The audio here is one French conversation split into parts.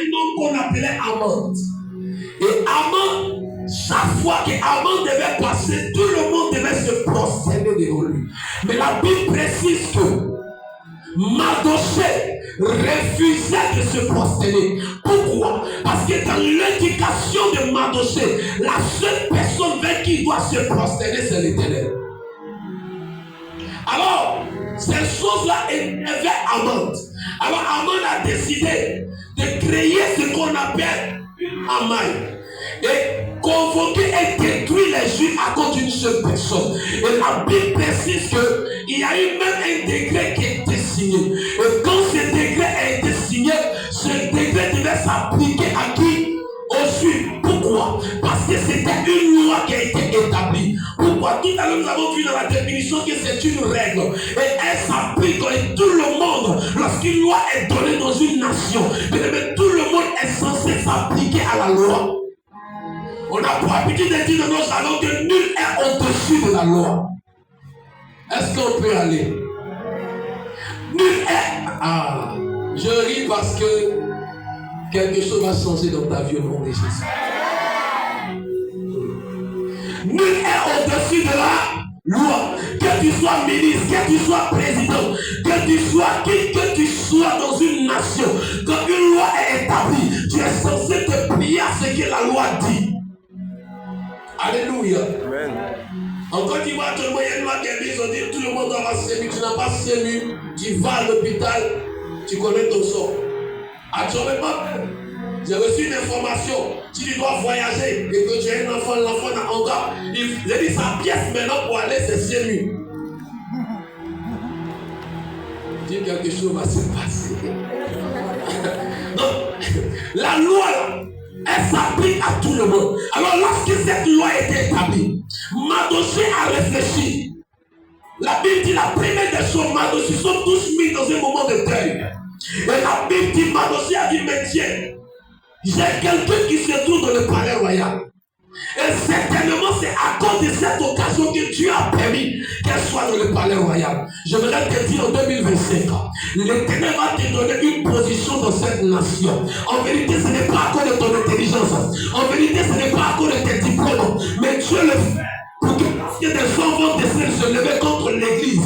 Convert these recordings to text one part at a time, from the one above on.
un homme qu'on appelait Aman. Et Aman, chaque fois que Aman devait passer, tout le monde devait se prosterner devant lui. Mais la Bible précise que Mardochée refusait de se prosterner. Pourquoi? Parce que dans l'éducation de Mardochée, la seule personne vers qui il doit se prosterner, c'est l'Éternel. Alors, ces choses-là élevaient Aman. Alors Aman a décidé de créer ce qu'on appelle une amaille et convoquer et détruire les Juifs à cause d'une seule personne. Et la Bible précise qu'il y a eu même un décret qui a été signé. Et quand ce décret a été signé, ce décret devait s'appliquer à qui? Aux Juifs. Pourquoi? Parce que c'était une loi qui a été établie. Pourquoi? Tout à l'heure, nous avons vu dans la définition que c'est une règle. Et elle s'applique à tout le monde. Lorsqu'une loi est donnée dans une nation, tout le monde est censé s'appliquer à la loi. On a pour habitude de dire dans nos salons que nul est au-dessus de la loi. Est-ce qu'on peut aller? Nul est... Ah, je ris parce que quelque chose va changer dans ta vie au nom de Jésus. Nul est au-dessus de la loi. Que tu sois ministre, que tu sois président, que tu sois dans une nation, quand une loi est établie, tu es censé te plier à ce que la loi dit. Alléluia. Amen. En Côte d'Ivoire, tout le monde, il y a une loi qui est mise, on dit tout le monde doit avoir SEMU. Tu n'as pas SEMU, tu vas à l'hôpital, tu connais ton sort. Actuellement, j'ai reçu une information. Si tu dois voyager et que tu as un enfant, l'enfant n'a encore. J'ai dit sa pièce maintenant pour aller, c'est SEMU. Dis quelque chose va se passer. Donc, la loi là, elle s'applique à tout le monde. Alors lorsque cette loi a été établie, Mardochée a réfléchi. La Bible dit la première des choses, Mardochée sont tous mis dans un moment de deuil. Et la Bible dit, Mardochée a dit, mais tiens, j'ai quelqu'un qui se trouve dans le palais royal. Et certainement c'est à cause de cette occasion que Dieu a permis qu'elle soit dans le palais royal. Je voudrais te dire en 2025, l'Éternel va te donner une position dans cette nation. En vérité, ce n'est pas à cause de ton intelligence. En vérité, ce n'est pas à cause de tes diplômes. Mais Dieu le fait. Pour que lorsque des gens vont se lever contre l'église,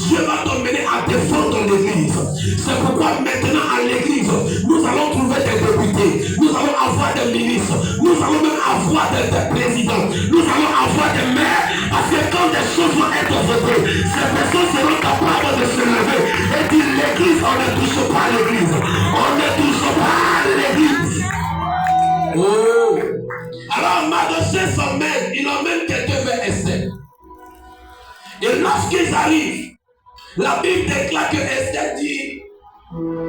Dieu va t'emmener à défendre l'église. C'est pourquoi maintenant à l'église, nous allons trouver des députés, nous allons avoir des ministres, nous allons même avoir des présidents, nous allons avoir des maires. Parce que quand des choses vont être votées, ces personnes seront capables de se lever et dire l'église, on ne touche pas à l'église. On ne touche pas à l'église. Oh! Alors Mardochée s'emmène, il emmène quelqu'un vers Esther. Et lorsqu'ils arrivent, la Bible déclare que Esther dit,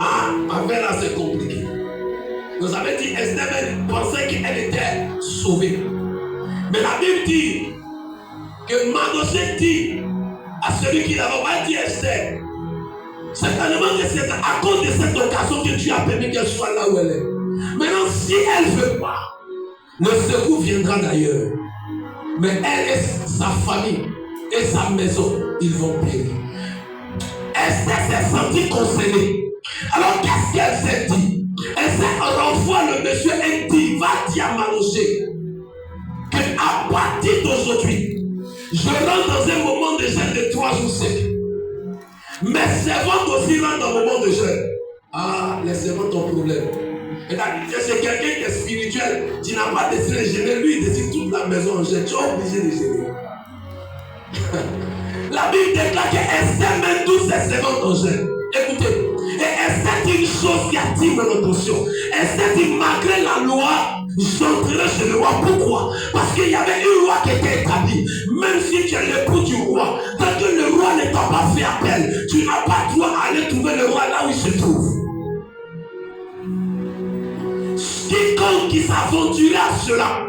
ah, affaire là c'est compliqué. Nous avons dit, Esther pensait qu'elle était sauvée. Mais la Bible dit que Mardochée dit à celui qui l'avait pas dit Esther, certainement que c'est à cause de cette occasion que Dieu a permis qu'elle soit là où elle est. Maintenant, si elle ne veut pas, le secours viendra d'ailleurs. Mais elle et sa famille et sa maison, ils vont périr. Esther s'est sentie concernée. Alors qu'est-ce qu'elle s'est dit? Elle s'est renvoie le monsieur et dit, va dire à Mardochée qu'à partir d'aujourd'hui, je rentre dans un moment de jeûne de 3 jours secs. Mes servantes aussi rentrent dans un moment de jeûne. Ah, les servantes ont problème. Et c'est quelqu'un qui est spirituel, tu n'as pas décidé de gêner, lui il décide toute la maison en jeûne, tu es obligé de gêner. La Bible déclare que Esther mène tous ses servantes en jeûne. Écoutez, et Esther dit une chose qui attire mon attention. Esther dit, malgré la loi, j'entrerai chez le roi. Pourquoi? Parce qu'il y avait une loi qui était établie. Même si tu es l'époux du roi, tant que le roi ne t'a pas fait appel, tu n'as pas droit à aller trouver le roi là où il se trouve. Quiconque qui s'aventurait à cela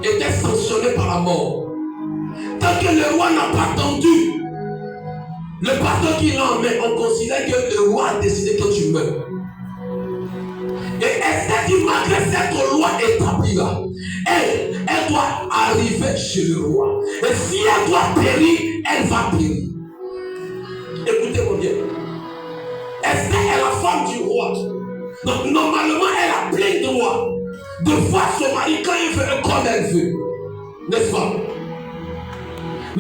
était sanctionné par la mort. Tant que le roi n'a pas attendu le pardon qu'il a en main, on considère que le roi a décidé que tu meurs. Et Esther dit, malgré cette loi établie là, elle doit arriver chez le roi. Et si elle doit périr, elle va périr. Écoutez-moi bien. Esther est la femme du roi. Donc normalement, elle a plein droit de voir son mari quand il veut comme elle veut. N'est-ce pas?